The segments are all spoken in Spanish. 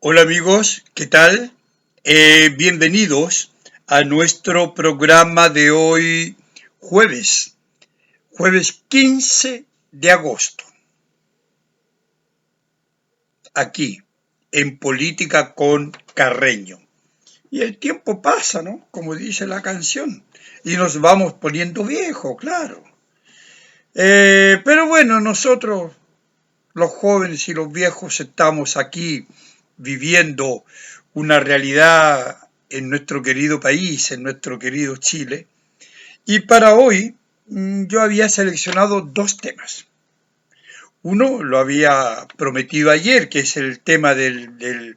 Hola amigos, ¿qué tal? Bienvenidos a nuestro programa de hoy, jueves 15 de agosto, aquí, en Política con Carreño. Y el tiempo pasa, ¿no? Como dice la canción, y nos vamos poniendo viejos, claro. Pero bueno, nosotros, los jóvenes y los viejos, estamos aquí viviendo una realidad en nuestro querido país, en nuestro querido Chile. Y para hoy yo había seleccionado dos temas. Uno lo había prometido ayer, que es el tema del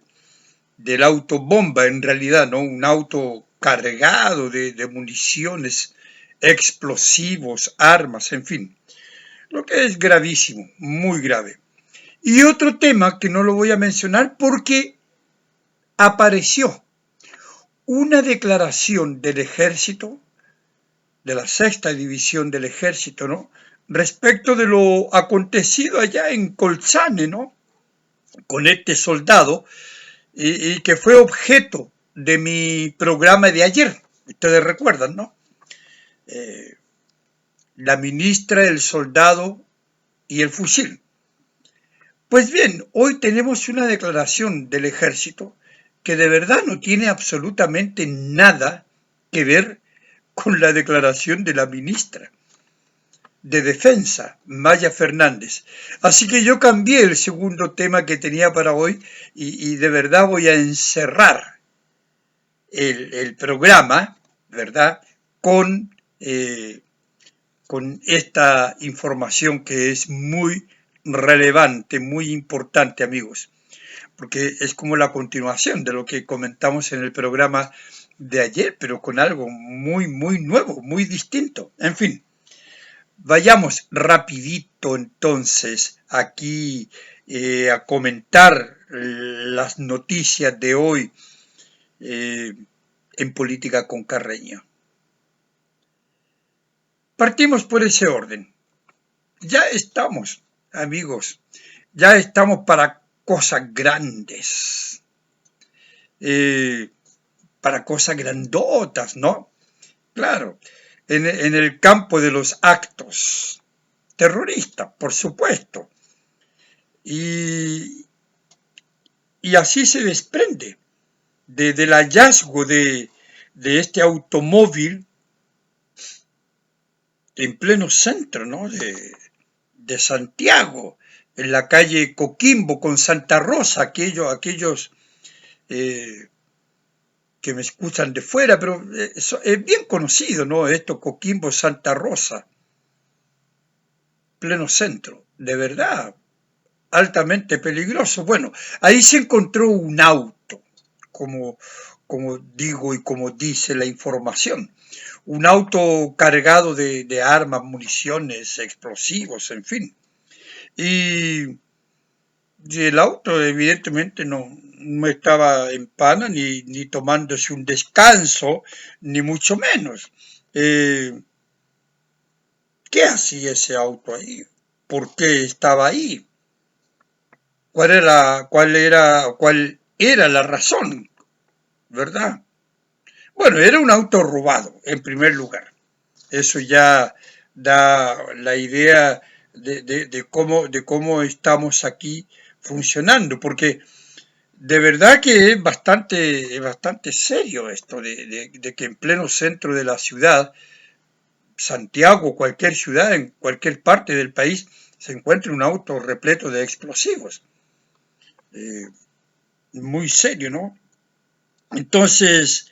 auto bomba, en realidad, ¿no? Un auto cargado de municiones, explosivos, armas, en fin. Lo que es gravísimo, muy grave. Y otro tema que no lo voy a mencionar porque apareció una declaración del ejército, de la sexta división del ejército, ¿no? Respecto de lo acontecido allá en Colchane, ¿no? Con este soldado, y que fue objeto de mi programa de ayer. Ustedes recuerdan, ¿no? Eh, la ministra, el soldado y el fusil. Pues bien, hoy tenemos una declaración del ejército que de verdad no tiene absolutamente nada que ver con la declaración de la ministra de Defensa, Maya Fernández. Así que yo cambié el segundo tema que tenía para hoy y de verdad voy a encerrar el programa, ¿verdad? Con, eh, con esta información que es muy relevante, muy importante, amigos, porque es como la continuación de lo que comentamos en el programa de ayer, pero con algo muy, muy nuevo, muy distinto. En fin, vayamos rapidito entonces aquí a comentar las noticias de hoy eh, en Política con Carreño. Partimos por ese orden. Ya estamos, amigos, ya estamos para cosas grandes, eh, para cosas grandotas, ¿no? Claro, en el campo de los actos terroristas, por supuesto. Y, y así se desprende del hallazgo de este automóvil en pleno centro, ¿no? De Santiago, en la calle Coquimbo con Santa Rosa, aquellos eh, que me escuchan de fuera, pero es bien conocido, ¿no? Esto Coquimbo Santa Rosa, pleno centro, de verdad, altamente peligroso. Bueno, ahí se encontró un auto, como, como digo y como dice la información, un auto cargado de armas, municiones, explosivos, en fin. Y el auto evidentemente no estaba en pana ni tomándose un descanso, ni mucho menos. Eh, ¿Qué hacía ese auto ahí? ¿Por qué estaba ahí? ¿Cuál era la razón? ¿Verdad? Bueno, era un auto robado, en primer lugar. Eso ya da la idea de cómo estamos aquí funcionando, porque de verdad que es bastante serio esto de que en pleno centro de la ciudad, Santiago, cualquier ciudad, en cualquier parte del país, se encuentre un auto repleto de explosivos. Eh, Muy serio, ¿no? Entonces,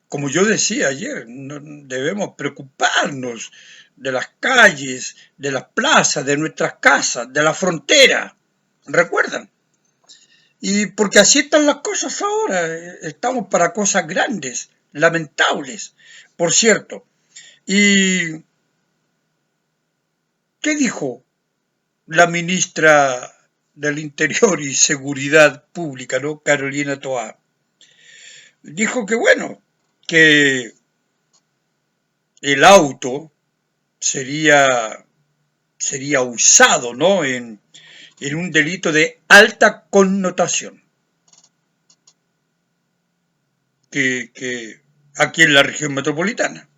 como yo decía ayer, debemos preocuparnos de las calles, de las plazas, de nuestras casas, de la frontera. ¿Recuerdan? Y porque así están las cosas ahora, estamos para cosas grandes, lamentables, por cierto. ¿Y qué dijo la ministra del Interior y Seguridad Pública, ¿no? Carolina Toá? Dijo que bueno, que el auto sería, sería usado, ¿no? en un delito de alta connotación, que aquí en la región metropolitana.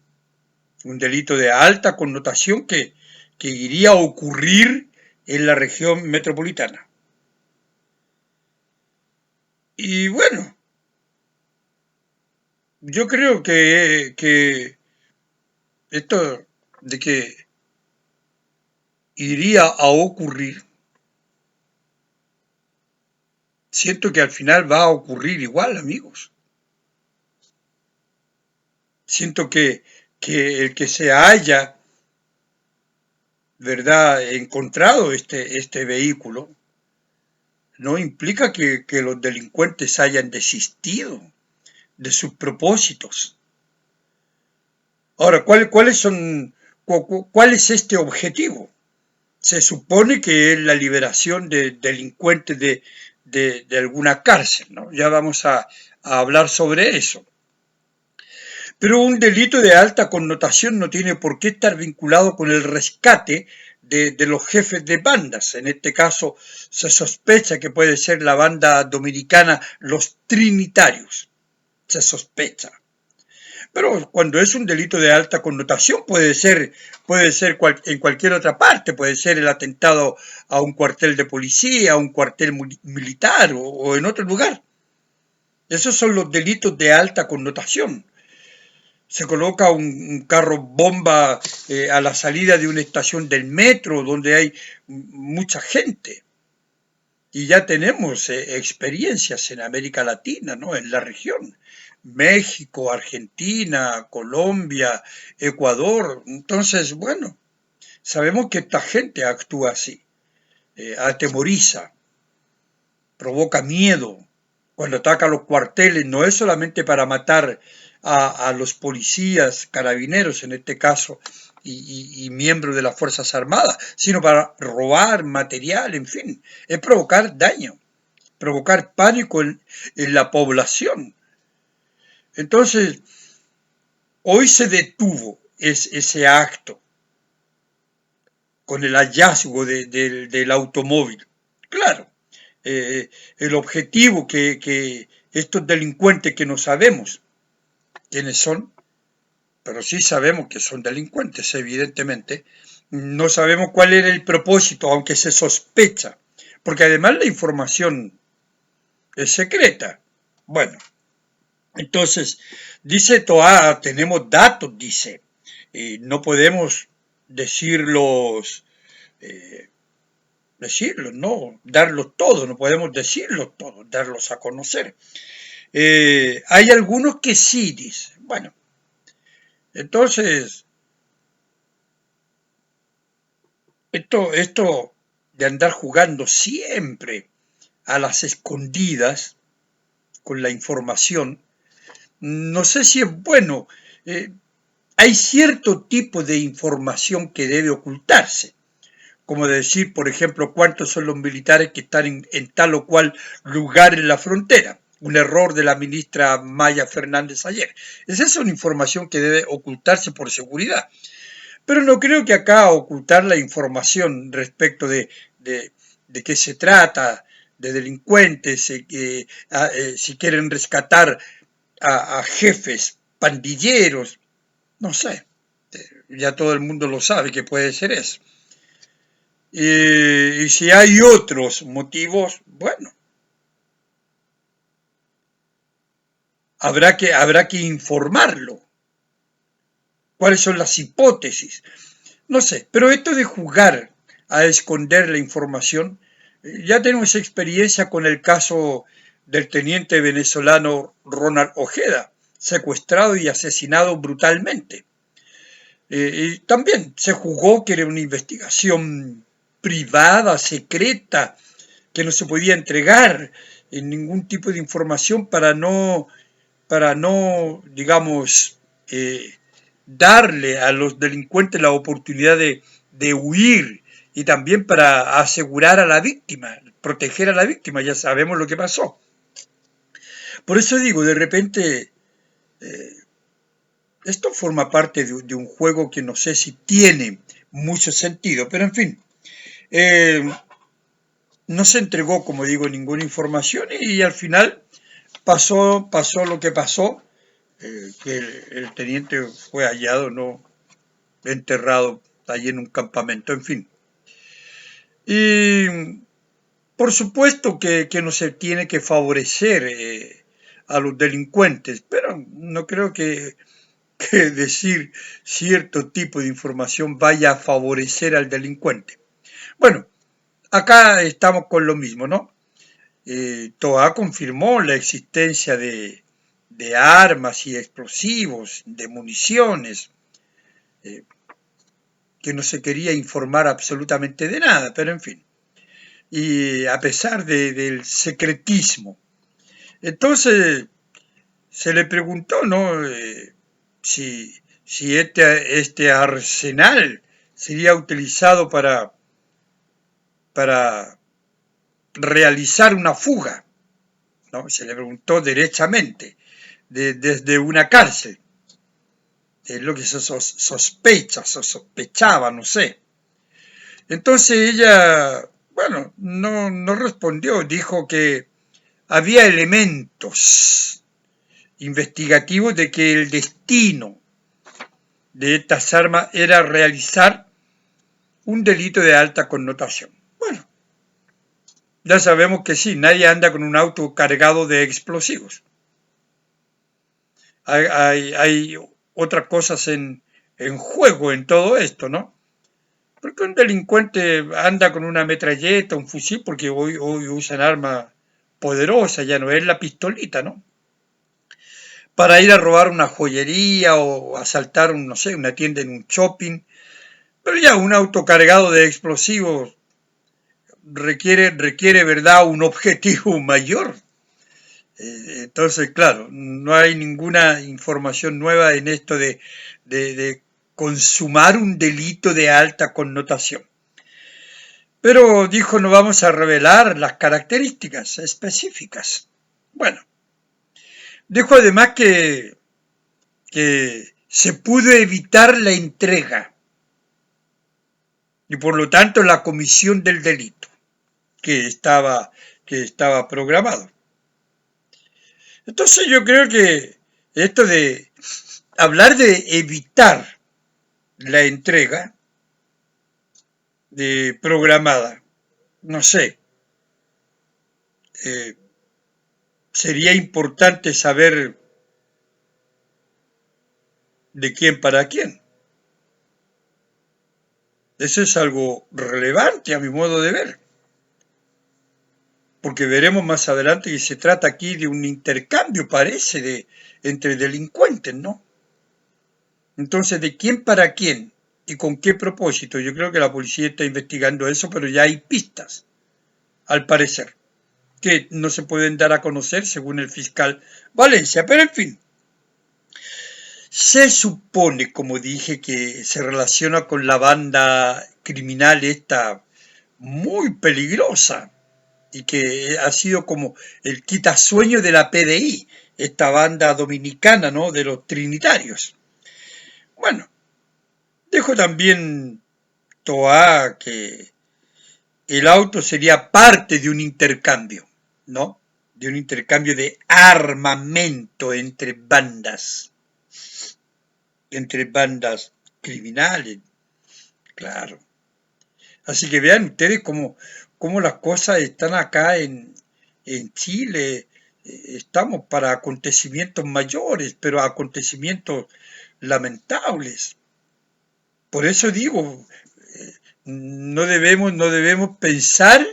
Un delito de alta connotación que iría a ocurrir en la región metropolitana. Y bueno, yo creo que esto de que iría a ocurrir, siento que al final va a ocurrir igual, amigos. Siento que el que se haya, ¿verdad?, encontrado este vehículo, no implica que los delincuentes hayan desistido de sus propósitos. Ahora, ¿cuál es este objetivo? Se supone que es la liberación de delincuentes de alguna cárcel, ¿no? Ya vamos a hablar sobre eso. Pero un delito de alta connotación no tiene por qué estar vinculado con el rescate de los jefes de bandas. En este caso se sospecha que puede ser la banda dominicana Los Trinitarios. Se sospecha. Pero cuando es un delito de alta connotación en cualquier otra parte, puede ser el atentado a un cuartel de policía, a un cuartel militar o en otro lugar. Esos son los delitos de alta connotación. Se coloca un carro bomba a la salida de una estación del metro donde hay mucha gente. Y ya tenemos experiencias en América Latina, ¿no? En la región. México, Argentina, Colombia, Ecuador. Entonces, bueno, sabemos que esta gente actúa así. Atemoriza, provoca miedo. Cuando ataca los cuarteles, no es solamente para matar a los policías, carabineros en este caso, y miembros de las Fuerzas Armadas, sino para robar material, en fin, es provocar daño, provocar pánico en la población. Entonces, hoy se detuvo ese acto con el hallazgo del automóvil. Claro, el objetivo que estos delincuentes que no sabemos quiénes son, pero sí sabemos que son delincuentes, evidentemente, no sabemos cuál era el propósito, aunque se sospecha, porque además la información es secreta. Bueno, entonces, dice Toa, tenemos datos, dice, no podemos decirlos, no, darlos todos, no podemos decirlos todos, darlos a conocer. Hay algunos que sí, dice. Bueno, entonces, esto de andar jugando siempre a las escondidas con la información, no sé si es bueno. Hay cierto tipo de información que debe ocultarse, como decir, por ejemplo, cuántos son los militares que están en tal o cual lugar en la frontera. Un error de la ministra Maya Fernández ayer. Esa es una información que debe ocultarse por seguridad. Pero no creo que acá ocultar la información respecto de qué se trata, de delincuentes, si quieren rescatar a jefes pandilleros, no sé, ya todo el mundo lo sabe que puede ser eso. Y si hay otros motivos, bueno, habrá que informarlo. ¿Cuáles son las hipótesis? No sé, pero esto de jugar a esconder la información, ya tenemos experiencia con el caso del teniente venezolano Ronald Ojeda, secuestrado y asesinado brutalmente. Y también se jugó que era una investigación privada, secreta, que no se podía entregar en ningún tipo de información para no, digamos, darle a los delincuentes la oportunidad de huir y también para asegurar a la víctima, proteger a la víctima, ya sabemos lo que pasó. Por eso digo, de repente, esto forma parte de un juego que no sé si tiene mucho sentido, pero en fin, eh, no se entregó, como digo, ninguna información y al final pasó lo que pasó, que el teniente fue hallado, no enterrado allí en un campamento, en fin. Y por supuesto que no se tiene que favorecer a los delincuentes, pero no creo que decir cierto tipo de información vaya a favorecer al delincuente. Bueno, acá estamos con lo mismo, ¿no? Toa confirmó la existencia de armas y explosivos, de municiones, eh, que no se quería informar absolutamente de nada, pero en fin. Y a pesar del secretismo. Entonces se le preguntó, ¿no? Si este arsenal sería utilizado para realizar una fuga, ¿no? Se le preguntó derechamente, desde una cárcel. Es lo que se sospechaba, no sé. Entonces ella, bueno, no respondió, dijo que había elementos investigativos de que el destino de estas armas era realizar un delito de alta connotación. Bueno, ya sabemos que sí, nadie anda con un auto cargado de explosivos. Hay otras cosas en juego en todo esto, ¿no? Porque un delincuente anda con una metralleta, un fusil, porque hoy usan armas poderosas, ya no es la pistolita, ¿no? Para ir a robar una joyería o asaltar, no sé, una tienda en un shopping. Pero ya un auto cargado de explosivos requiere, ¿verdad?, un objetivo mayor. Entonces, claro, no hay ninguna información nueva en esto de consumar un delito de alta connotación. Pero dijo, no vamos a revelar las características específicas. Bueno, dijo además que se pudo evitar la entrega y por lo tanto la comisión del delito que estaba programado. Entonces yo creo que esto de hablar de evitar la entrega programada, no sé, eh, sería importante saber de quién para quién. Eso es algo relevante a mi modo de ver, porque veremos más adelante que se trata aquí de un intercambio, parece, entre delincuentes, ¿no? Entonces, ¿de quién para quién? ¿Y con qué propósito? Yo creo que la policía está investigando eso, pero ya hay pistas, al parecer, que no se pueden dar a conocer según el fiscal Valencia. Pero en fin, se supone, como dije, que se relaciona con la banda criminal esta muy peligrosa y que ha sido como el quitasueño de la PDI, esta banda dominicana, ¿no?, de los trinitarios. Bueno, dijo también Toa que el auto sería parte de un intercambio, ¿no? De un intercambio de armamento entre bandas criminales, claro. Así que vean ustedes cómo las cosas están acá en Chile. Estamos para acontecimientos mayores, pero acontecimientos lamentables. Por eso digo, no debemos pensar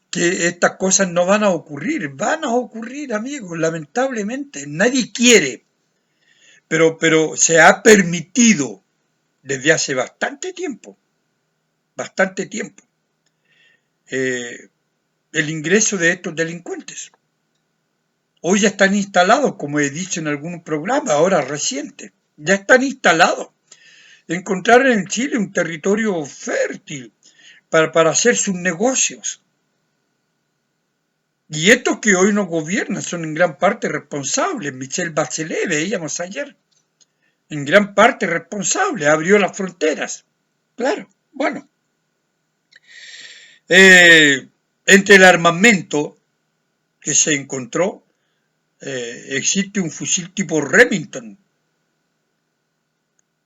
que estas cosas no van a ocurrir, amigos, lamentablemente. Nadie quiere, pero se ha permitido desde hace bastante tiempo, eh, el ingreso de estos delincuentes. Hoy ya están instalados, como he dicho en algún programa, ahora reciente, ya están instalados. Encontraron en Chile un territorio fértil para hacer sus negocios. Y estos que hoy nos gobiernan son en gran parte responsables. Michelle Bachelet, veíamos ayer, en gran parte responsable, abrió las fronteras. Claro, bueno. Entre el armamento que se encontró, existe un fusil tipo Remington,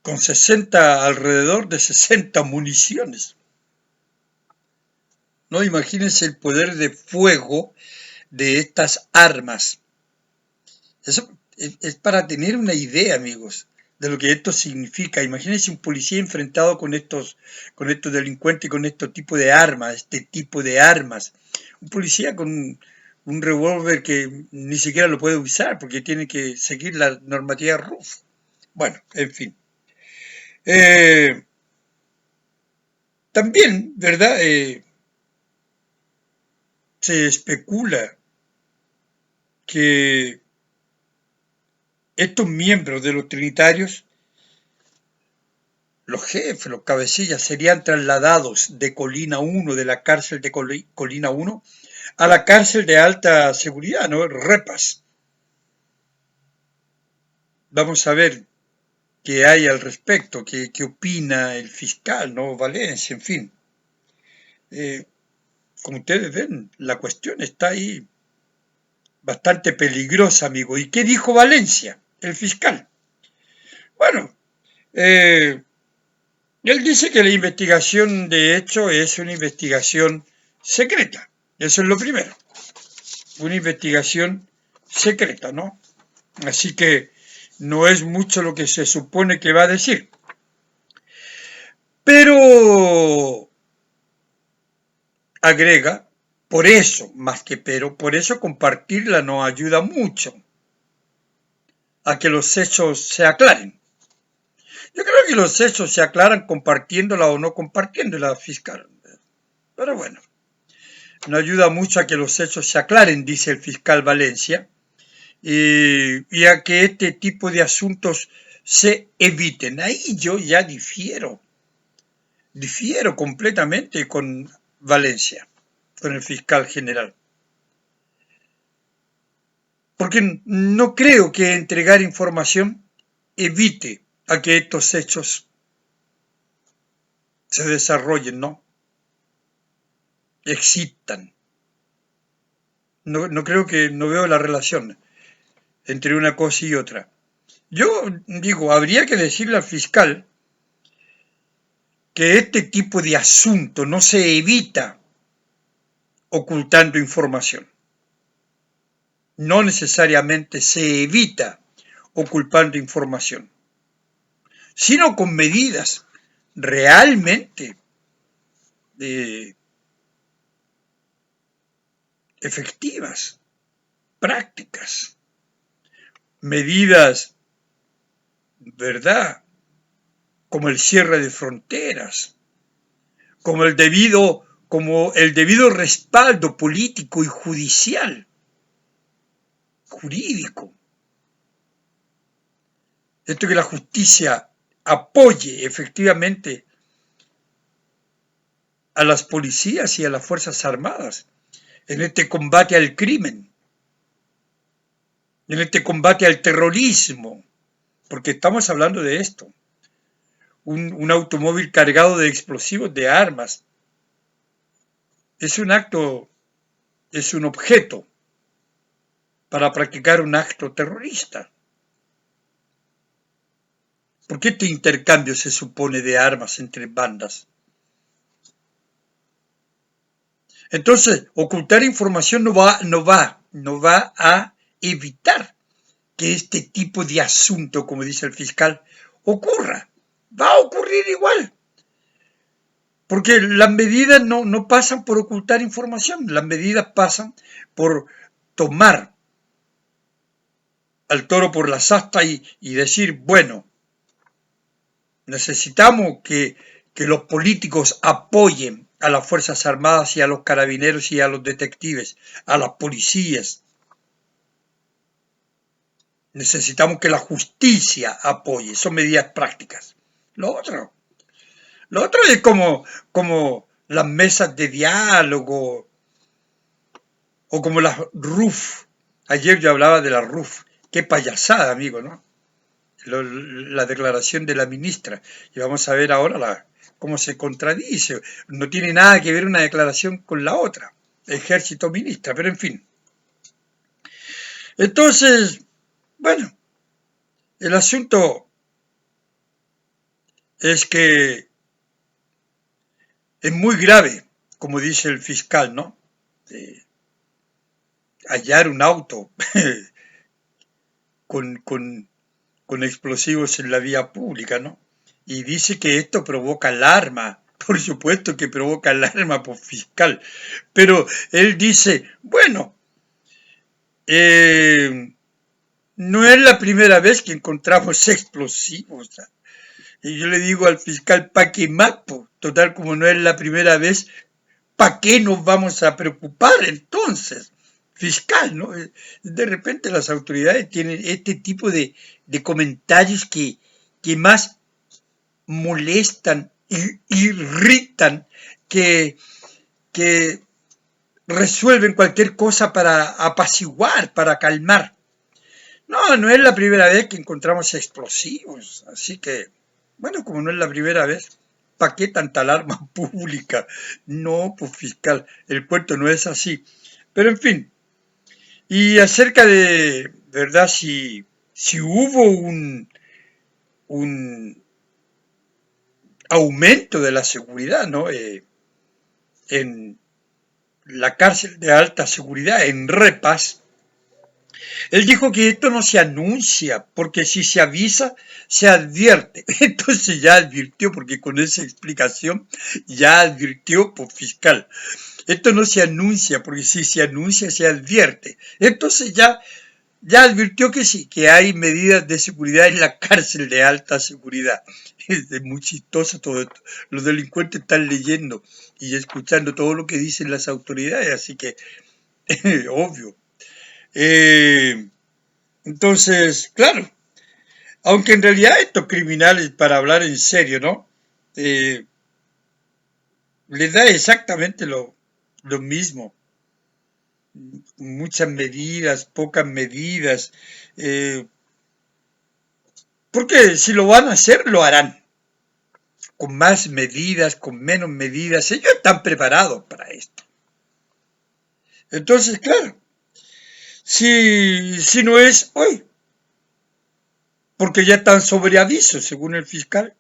con alrededor de 60 municiones. No, imagínense el poder de fuego de estas armas. Eso es para tener una idea, amigos, de lo que esto significa. Imagínense un policía enfrentado con estos delincuentes y con este tipo de armas. Un policía con un revólver que ni siquiera lo puede usar porque tiene que seguir la normativa RUF. Bueno, en fin. También, ¿verdad? Se especula que estos miembros de los trinitarios, los jefes, los cabecillas, serían trasladados de Colina 1, de la cárcel de Colina 1, a la cárcel de alta seguridad, ¿no? Repas. Vamos a ver qué hay al respecto, qué opina el fiscal, ¿no? Valencia, en fin. Como ustedes ven, la cuestión está ahí bastante peligrosa, amigo. ¿Y qué dijo Valencia, el fiscal? Bueno, él dice que la investigación de hecho es una investigación secreta. Eso es lo primero. Una investigación secreta, ¿no? Así que no es mucho lo que se supone que va a decir. Pero agrega, por eso, más que por eso compartirla nos ayuda mucho a que los hechos se aclaren. Yo creo que los hechos se aclaran compartiéndola o no compartiéndola, fiscal. Pero bueno, no ayuda mucho a que los hechos se aclaren, dice el fiscal Valencia, y a que este tipo de asuntos se eviten. Ahí yo ya difiero completamente con Valencia, con el fiscal general. Porque no creo que entregar información evite a que estos hechos se desarrollen, ¿no? Existan. No creo que, no veo la relación entre una cosa y otra. Yo digo, habría que decirle al fiscal que este tipo de asunto no se evita ocultando información. No necesariamente se evita ocultando información, sino con medidas realmente efectivas, prácticas, medidas, ¿verdad? Como el cierre de fronteras, como el debido respaldo político y jurídico. Esto que la justicia apoye efectivamente a las policías y a las Fuerzas Armadas en este combate al crimen, en este combate al terrorismo, porque estamos hablando de esto. Un automóvil cargado de explosivos, de armas, es un acto, es un objeto para practicar un acto terrorista. ¿Por qué este intercambio se supone de armas entre bandas? Entonces, ocultar información no va a evitar que este tipo de asunto, como dice el fiscal, ocurra. Va a ocurrir igual. Porque las medidas no pasan por ocultar información, las medidas pasan por tomar al toro por las astas y decir, bueno, necesitamos que los políticos apoyen a las Fuerzas Armadas y a los carabineros y a los detectives, a las policías. Necesitamos que la justicia apoye, son medidas prácticas. Lo otro es como las mesas de diálogo o como las RUF. Ayer yo hablaba de la RUF. Qué payasada, amigo, ¿no? La declaración de la ministra. Y vamos a ver ahora cómo se contradice. No tiene nada que ver una declaración con la otra. ejército ministra, pero en fin. Entonces, bueno, el asunto es que es muy grave, como dice el fiscal, ¿no? Hallar un auto con explosivos en la vía pública, ¿no? Y dice que esto provoca alarma. Por supuesto que provoca alarma por fiscal. Pero él dice, bueno, no es la primera vez que encontramos explosivos. Y yo le digo al fiscal, ¿pa' qué más? Total, como no es la primera vez, ¿para qué nos vamos a preocupar entonces? Fiscal, ¿no? De repente las autoridades tienen este tipo de comentarios que más molestan, irritan, que resuelven cualquier cosa para apaciguar, para calmar. No, no es la primera vez que encontramos explosivos, así que, bueno, como no es la primera vez, ¿para qué tanta alarma pública? No, pues fiscal, el cuento no es así. Pero en fin, y acerca de, ¿verdad? Si hubo un aumento de la seguridad, ¿no? En la cárcel de alta seguridad, en Repas, él dijo que esto no se anuncia, porque si se avisa, se advierte. Entonces ya advirtió, porque con esa explicación ya advirtió por fiscal. Esto no se anuncia, porque si se anuncia, se advierte. Entonces ya advirtió que sí, que hay medidas de seguridad en la cárcel de alta seguridad. Es muy chistoso todo esto. Los delincuentes están leyendo y escuchando todo lo que dicen las autoridades, así que obvio. Entonces, claro, aunque en realidad estos criminales, para hablar en serio, ¿no? Les da exactamente lo mismo. Muchas medidas, pocas medidas. Porque si lo van a hacer, lo harán. Con más medidas, con menos medidas. Ellos están preparados para esto. Entonces, claro, si no es hoy, porque ya están sobre aviso, según el fiscal,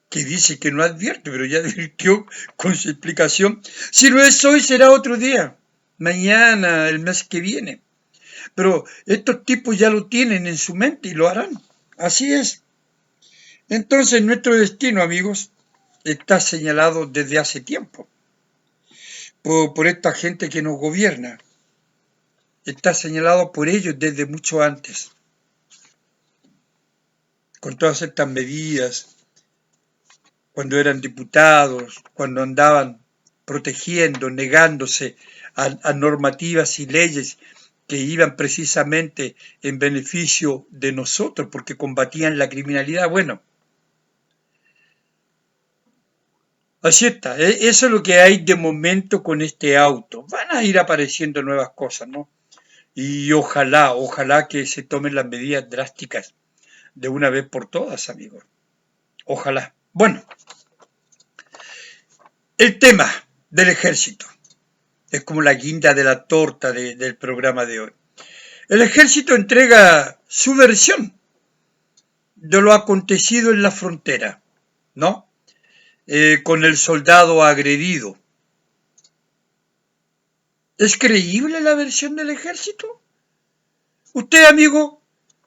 que dice que no advierte, pero ya advirtió con su explicación. Si no es hoy, será otro día, mañana, el mes que viene. Pero estos tipos ya lo tienen en su mente y lo harán. Así es. Entonces nuestro destino, amigos, está señalado desde hace tiempo por esta gente que nos gobierna. Está señalado por ellos desde mucho antes, con todas estas medidas, cuando eran diputados, cuando andaban protegiendo, negándose a normativas y leyes que iban precisamente en beneficio de nosotros, porque combatían la criminalidad. Bueno, así está. Eso es lo que hay de momento con este auto. Van a ir apareciendo nuevas cosas, ¿no? Y ojalá que se tomen las medidas drásticas de una vez por todas, amigos. Ojalá. Bueno, el tema del ejército es como la guinda de la torta del programa de hoy. El ejército entrega su versión de lo acontecido en la frontera, ¿no? Con el soldado agredido. ¿Es creíble la versión del ejército? Usted, amigo,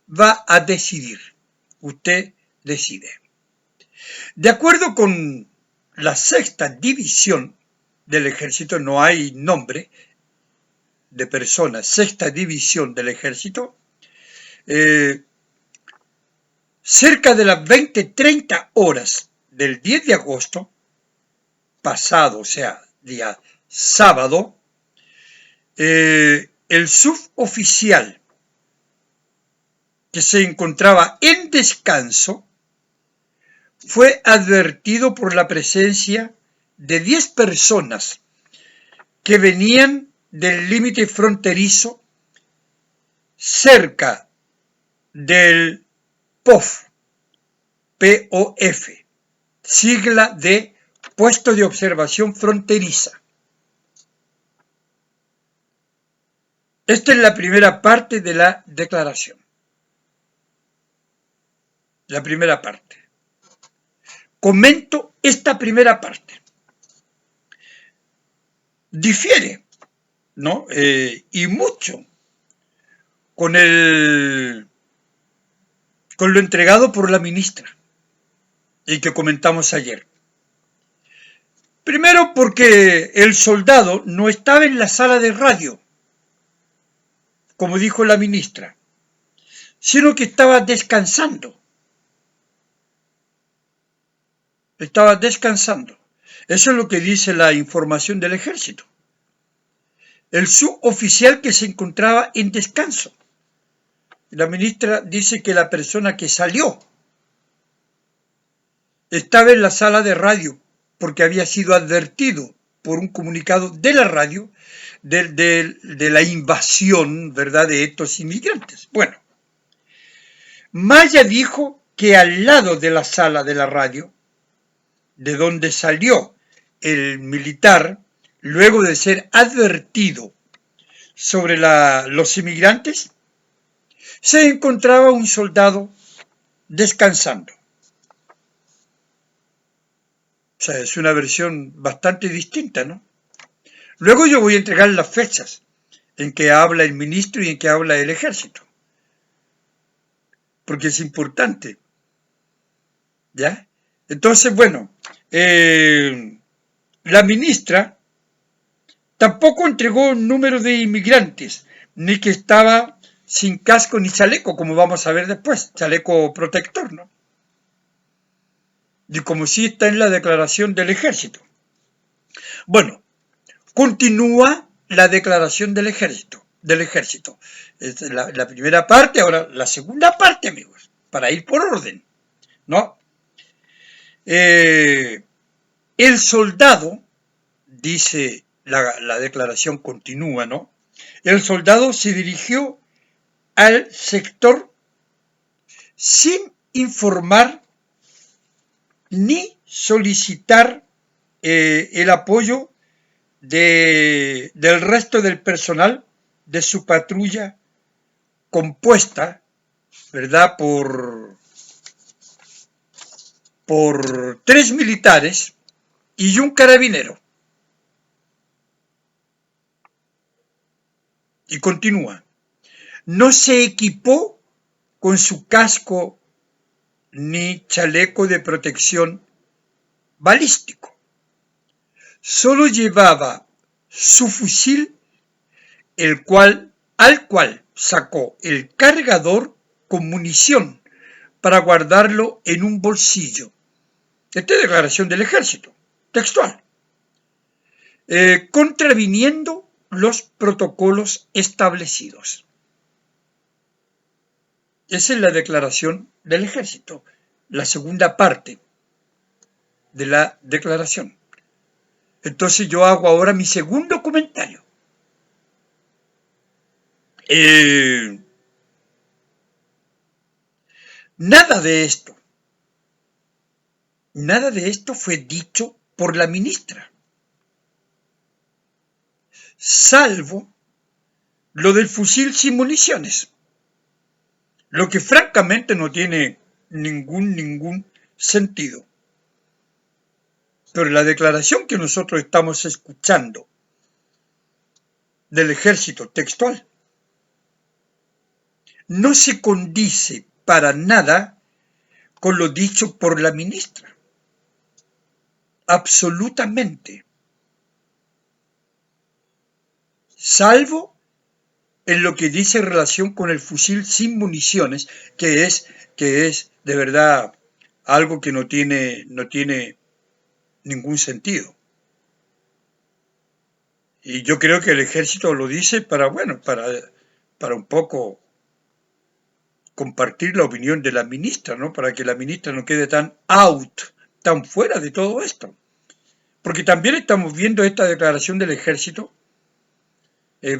va a decidir. Usted decide. De acuerdo con la sexta división del ejército, no hay nombre de personas, sexta división del ejército, cerca de las 20:30 horas del 10 de agosto, pasado, o sea, día sábado, el suboficial que se encontraba en descanso fue advertido por la presencia de 10 personas que venían del límite fronterizo cerca del POF, POF, sigla de Puesto de Observación Fronteriza. Esta es la primera parte de la declaración. La primera parte. Comento esta primera parte. Difiere, ¿no? Y mucho con lo entregado por la ministra y que comentamos ayer. Primero porque el soldado no estaba en la sala de radio, como dijo la ministra, sino que estaba descansando. Estaba descansando. Eso es lo que dice la información del ejército. El suboficial que se encontraba en descanso. La ministra dice que la persona que salió estaba en la sala de radio porque había sido advertido por un comunicado de la radio de la invasión, ¿verdad?, de estos inmigrantes. Bueno, Maya dijo que al lado de la sala de la radio, de donde salió el militar, luego de ser advertido sobre los inmigrantes, se encontraba un soldado descansando. O sea, es una versión bastante distinta, ¿no? Luego yo voy a entregar las fechas en que habla el ministro y en que habla el ejército, porque es importante, ¿ya? Entonces, bueno, la ministra tampoco entregó un número de inmigrantes, ni que estaba sin casco ni chaleco, como vamos a ver después, chaleco protector, ¿no? Y como sí está en la declaración del ejército. Bueno, continúa la declaración del ejército. Es la primera parte, ahora la segunda parte, amigos, para ir por orden, ¿no? El soldado, dice la declaración continúa, ¿no? El soldado se dirigió al sector sin informar ni solicitar el apoyo del resto del personal de su patrulla compuesta, ¿verdad?, por 3 militares y un carabinero. Y continúa. No se equipó con su casco ni chaleco de protección balístico. Solo llevaba su fusil, al cual sacó el cargador con munición para guardarlo en un bolsillo. Esta es declaración del ejército, textual. Contraviniendo los protocolos establecidos. Esa es la declaración del ejército, la segunda parte de la declaración. Entonces yo hago ahora mi segundo comentario. Nada de esto fue dicho por la ministra, salvo lo del fusil sin municiones, lo que francamente no tiene ningún sentido. Pero la declaración que nosotros estamos escuchando del ejército textual no se condice para nada con lo dicho por la ministra. Absolutamente. Salvo en lo que dice en relación con el fusil sin municiones, que es de verdad algo que no tiene ningún sentido. Y yo creo que el ejército lo dice para un poco compartir la opinión de la ministra, ¿no? Para que la ministra no quede tan tan fuera de todo esto. Porque también estamos viendo esta declaración del ejército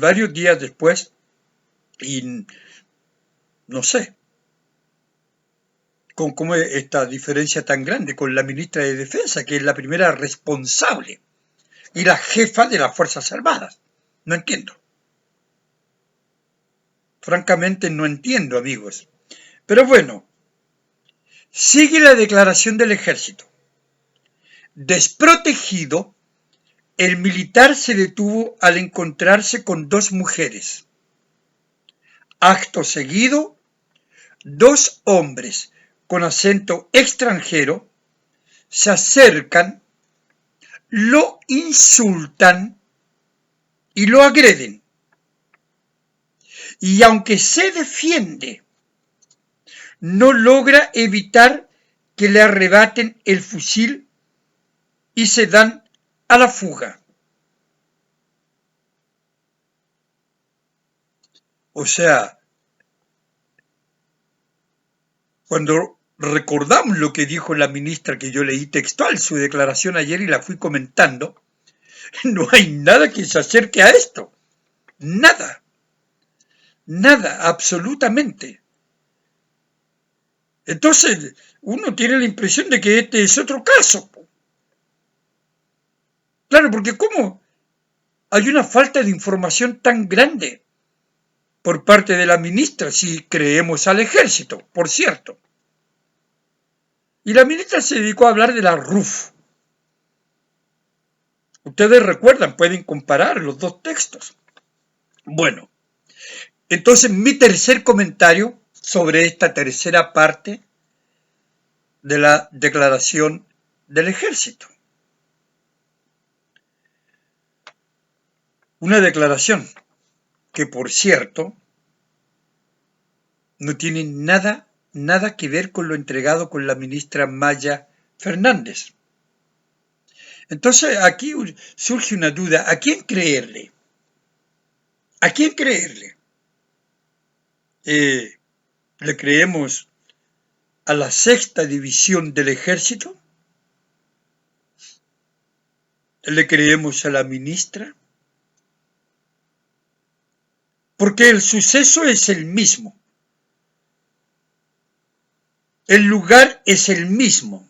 varios días después y no sé con cómo esta diferencia tan grande con la ministra de Defensa, que es la primera responsable y la jefa de las Fuerzas Armadas. No entiendo. Francamente no entiendo, amigos. Pero bueno, sigue la declaración del ejército. Desprotegido, el militar se detuvo al encontrarse con dos mujeres. Acto seguido, dos hombres con acento extranjero se acercan, lo insultan y lo agreden. Y aunque se defiende, no logra evitar que le arrebaten el fusil y se dan a la fuga. O sea, cuando recordamos lo que dijo la ministra, que yo leí textual su declaración ayer y la fui comentando, no hay nada que se acerque a esto. Nada. Nada, absolutamente. Entonces, uno tiene la impresión de que este es otro caso. Claro, porque ¿cómo hay una falta de información tan grande por parte de la ministra, si creemos al ejército, por cierto? Y la ministra se dedicó a hablar de la RUF. Ustedes recuerdan, pueden comparar los dos textos. Bueno, entonces mi tercer comentario sobre esta tercera parte de la declaración del ejército. Una declaración que, por cierto, no tiene nada que ver con lo entregado con la ministra Maya Fernández. Entonces aquí surge una duda, ¿a quién creerle? ¿A quién creerle? ¿Le creemos a la sexta división del ejército? ¿Le creemos a la ministra? Porque el suceso es el mismo. El lugar es el mismo.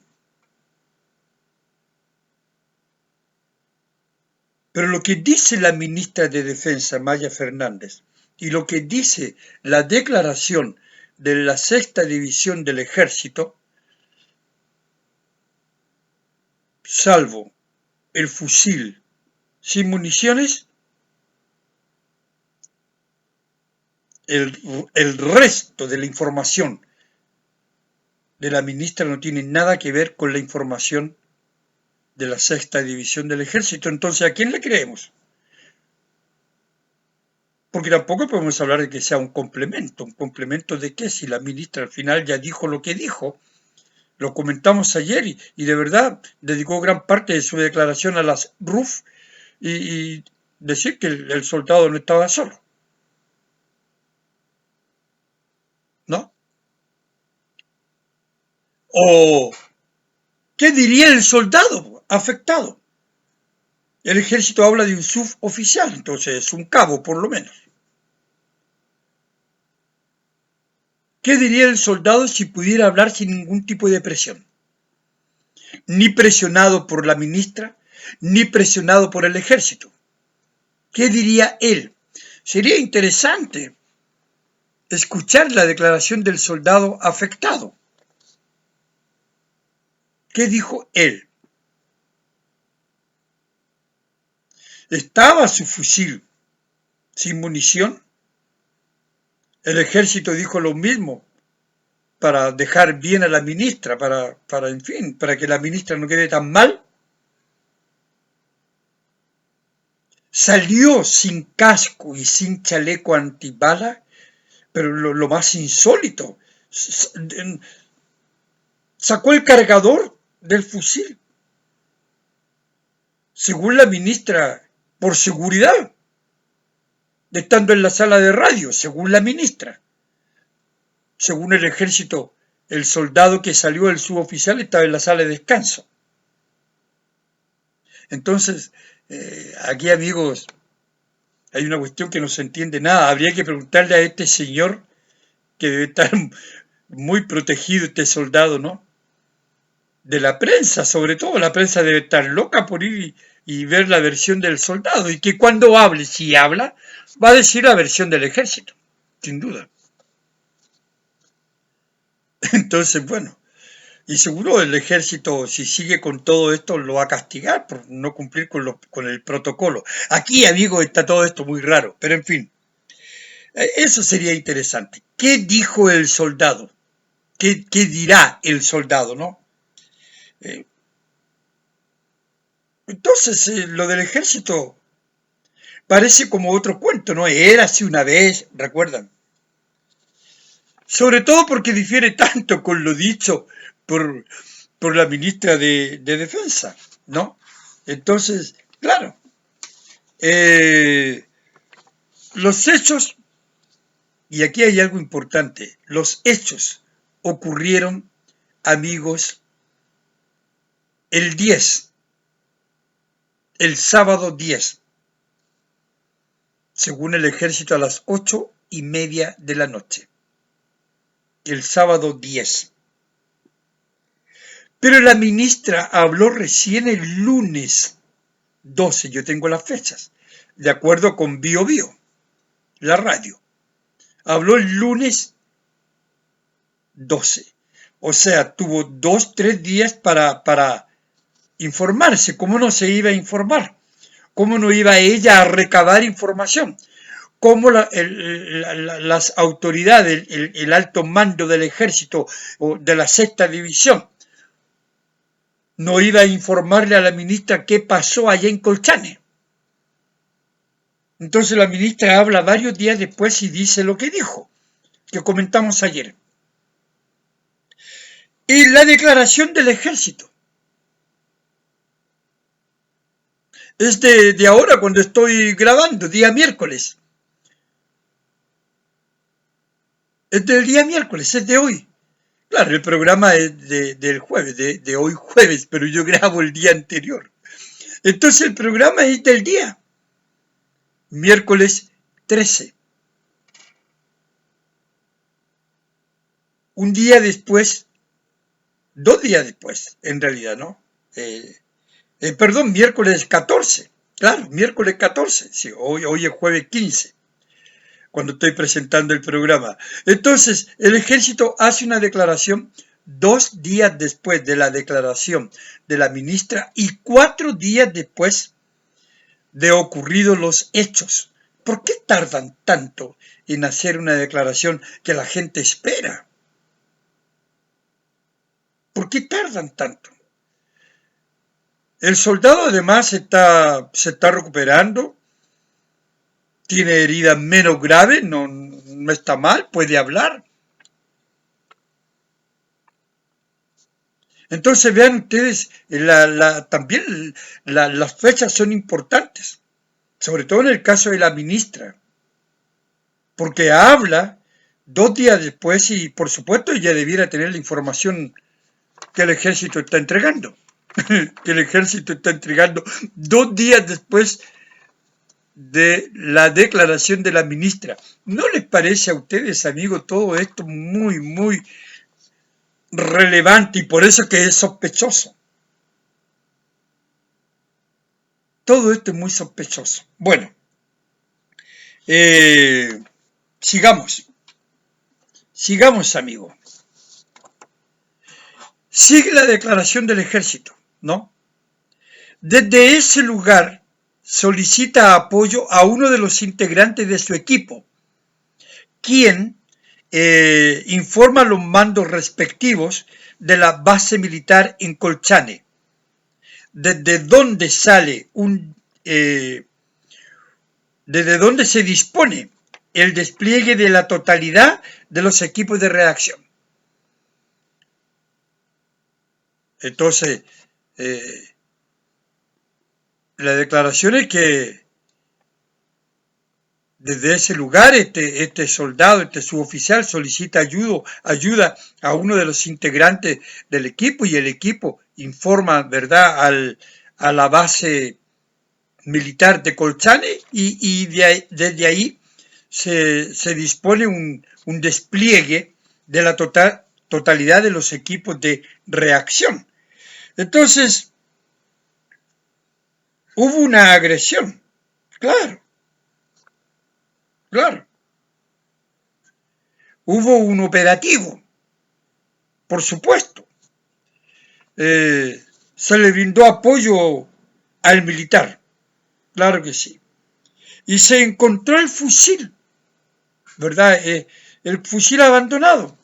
Pero lo que dice la ministra de Defensa, Maya Fernández, y lo que dice la declaración de la sexta división del ejército, salvo el fusil sin municiones, el resto de la información de la ministra no tiene nada que ver con la información de la sexta división del ejército. Entonces, ¿a quién le creemos? Porque tampoco podemos hablar de que sea un complemento. ¿Un complemento de qué? Si la ministra al final ya dijo lo que dijo. Lo comentamos ayer y de verdad dedicó gran parte de su declaración a las RUF y decir que el soldado no estaba solo. ¿No? ¿O qué diría el soldado afectado? El ejército habla de un suboficial, entonces es un cabo por lo menos. ¿Qué diría el soldado si pudiera hablar sin ningún tipo de presión? Ni presionado por la ministra, ni presionado por el ejército. ¿Qué diría él? Sería interesante escuchar la declaración del soldado afectado. ¿Qué dijo él? ¿Estaba su fusil sin munición? El ejército dijo lo mismo para dejar bien a la ministra, para que la ministra no quede tan mal. Salió sin casco y sin chaleco antibala, pero lo más insólito, sacó el cargador del fusil. Según la ministra, por seguridad, estando en la sala de radio, según la ministra. Según el ejército, el soldado que salió del suboficial estaba en la sala de descanso. Entonces, aquí, amigos, hay una cuestión que no se entiende nada. Habría que preguntarle a este señor, que debe estar muy protegido, este soldado, ¿no? De la prensa, sobre todo. La prensa debe estar loca por ir y ver la versión del soldado. Y que cuando hable, si habla, va a decir la versión del ejército. sin duda. Entonces, bueno, y seguro el ejército, si sigue con todo esto, lo va a castigar por no cumplir con el protocolo. Aquí, amigo, está todo esto muy raro, pero en fin, eso sería interesante. ¿Qué dijo el soldado? ¿Qué dirá el soldado, no? Eh, entonces, lo del ejército parece como otro cuento, ¿no? Era así una vez, ¿recuerdan? Sobre todo porque difiere tanto con lo dicho por, por la ministra de Defensa, ¿no? Entonces, claro, eh, los hechos, y aquí hay algo importante, los hechos ocurrieron, amigos, el 10, el sábado 10, según el ejército a las 8:30 de la noche, el sábado 10. Pero la ministra habló recién el lunes 12, yo tengo las fechas, de acuerdo con Bio Bio, la radio. Habló el lunes 12. O sea, tuvo 2, 3 días para informarse. ¿Cómo no se iba a informar? ¿Cómo no iba ella a recabar información? ¿Cómo las autoridades, el alto mando del ejército o de la sexta división, no iba a informarle a la ministra qué pasó allá en Colchane? Entonces la ministra habla varios días después y dice lo que dijo, que comentamos ayer. Y la declaración del ejército es de ahora, cuando estoy grabando, día miércoles. Es del día miércoles, es de hoy. Claro, el programa es del jueves, de hoy jueves, pero yo grabo el día anterior. Entonces el programa es del día, miércoles 13. Un día después, 2 días después, en realidad, ¿no? Perdón, miércoles 14. Claro, miércoles 14. Sí, hoy es jueves 15, cuando estoy presentando el programa. Entonces, el ejército hace una declaración 2 días después de la declaración de la ministra y 4 días después de ocurridos los hechos. ¿Por qué tardan tanto en hacer una declaración que la gente espera? ¿Por qué tardan tanto? El soldado además se está recuperando, tiene heridas menos graves, no está mal, puede hablar. Entonces vean ustedes, también las fechas son importantes, sobre todo en el caso de la ministra, porque habla 2 días después y por supuesto ella debiera tener la información que el ejército está entregando, que el ejército está entregando 2 días después de la declaración de la ministra. ¿No les parece a ustedes, amigos, todo esto muy, muy relevante y por eso que es sospechoso? Todo esto es muy sospechoso. Bueno, sigamos, amigo. Sigue la declaración del ejército, ¿no? Desde ese lugar solicita apoyo a uno de los integrantes de su equipo, quien informa a los mandos respectivos de la base militar en Colchane, desde donde desde donde se dispone el despliegue de la totalidad de los equipos de reacción. Entonces, la declaración es que desde ese lugar este soldado, este suboficial solicita ayuda a uno de los integrantes del equipo y el equipo informa, ¿verdad?, a la base militar de Colchane y desde ahí se dispone un despliegue de la totalidad de los equipos de reacción. Entonces, hubo una agresión, claro, claro. Hubo un operativo, por supuesto. Se le brindó apoyo al militar, claro que sí. Y se encontró el fusil, ¿verdad? El fusil abandonado.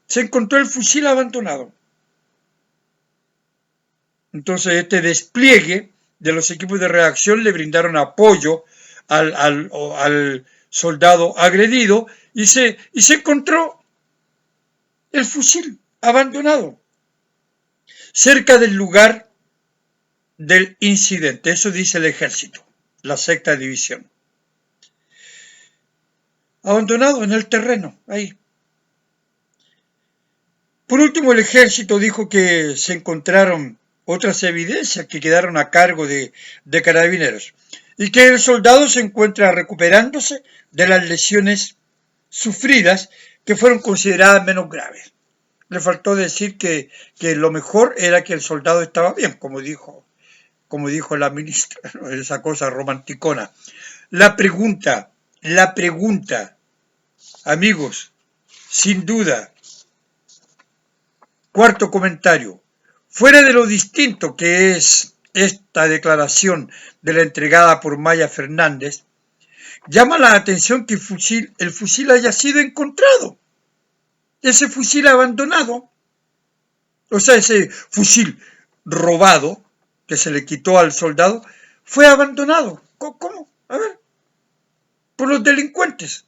Se encontró el fusil abandonado. Entonces este despliegue de los equipos de reacción le brindaron apoyo al soldado agredido y se encontró el fusil abandonado cerca del lugar del incidente. Eso dice el ejército, la sexta división. Abandonado en el terreno, ahí. Por último, el ejército dijo que se encontraron otras evidencias que quedaron a cargo de carabineros y que el soldado se encuentra recuperándose de las lesiones sufridas que fueron consideradas menos graves. Le faltó decir que lo mejor era que el soldado estaba bien, como dijo la ministra, ¿no? Esa cosa romanticona. La pregunta, amigos, sin duda, cuarto comentario, fuera de lo distinto que es esta declaración de la entregada por Maya Fernández, llama la atención que el fusil haya sido encontrado. Ese fusil abandonado, o sea, ese fusil robado que se le quitó al soldado, fue abandonado. ¿Cómo? A ver, por los delincuentes.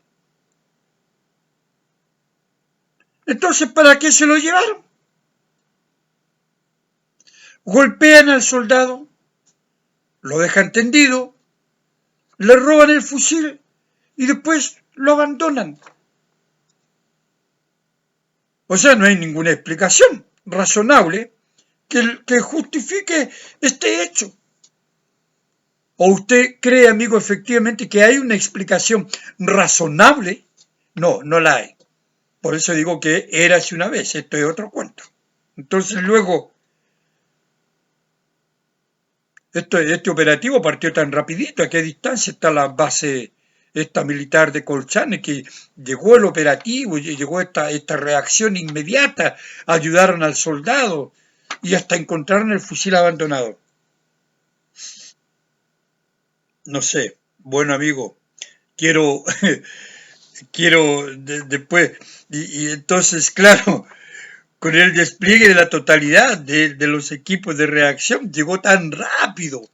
Entonces, ¿para qué se lo llevaron? Golpean al soldado, lo dejan tendido, le roban el fusil y después lo abandonan. O sea, no hay ninguna explicación razonable que justifique este hecho. ¿O usted cree, amigo, efectivamente que hay una explicación razonable? No, no la hay. Por eso digo que érase una vez, esto es otro cuento. Entonces luego, este operativo partió tan rapidito, ¿a qué distancia está la base esta militar de Colchane? Que llegó el operativo, llegó esta reacción inmediata, ayudaron al soldado y hasta encontraron el fusil abandonado. No sé, bueno amigo, quiero después, y entonces, claro, con el despliegue de la totalidad de los equipos de reacción, llegó tan rápido.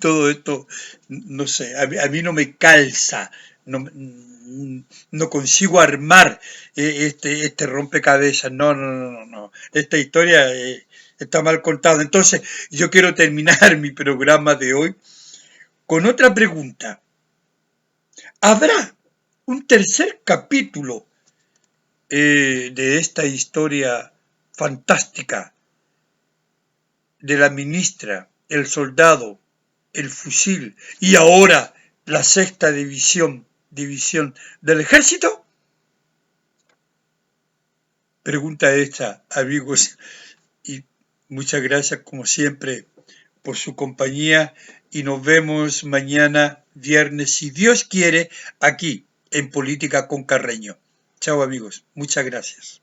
Todo esto, no sé, a mí no me calza, no consigo armar este rompecabezas, no. Esta historia está mal contada. Entonces, yo quiero terminar mi programa de hoy con otra pregunta. ¿Habrá un tercer capítulo de esta historia fantástica de la ministra, el soldado, el fusil y ahora la sexta división del ejército? Pregunta esta, amigos, y muchas gracias como siempre por su compañía y nos vemos mañana viernes, si Dios quiere, aquí en Política con Carreño. Chao amigos, muchas gracias.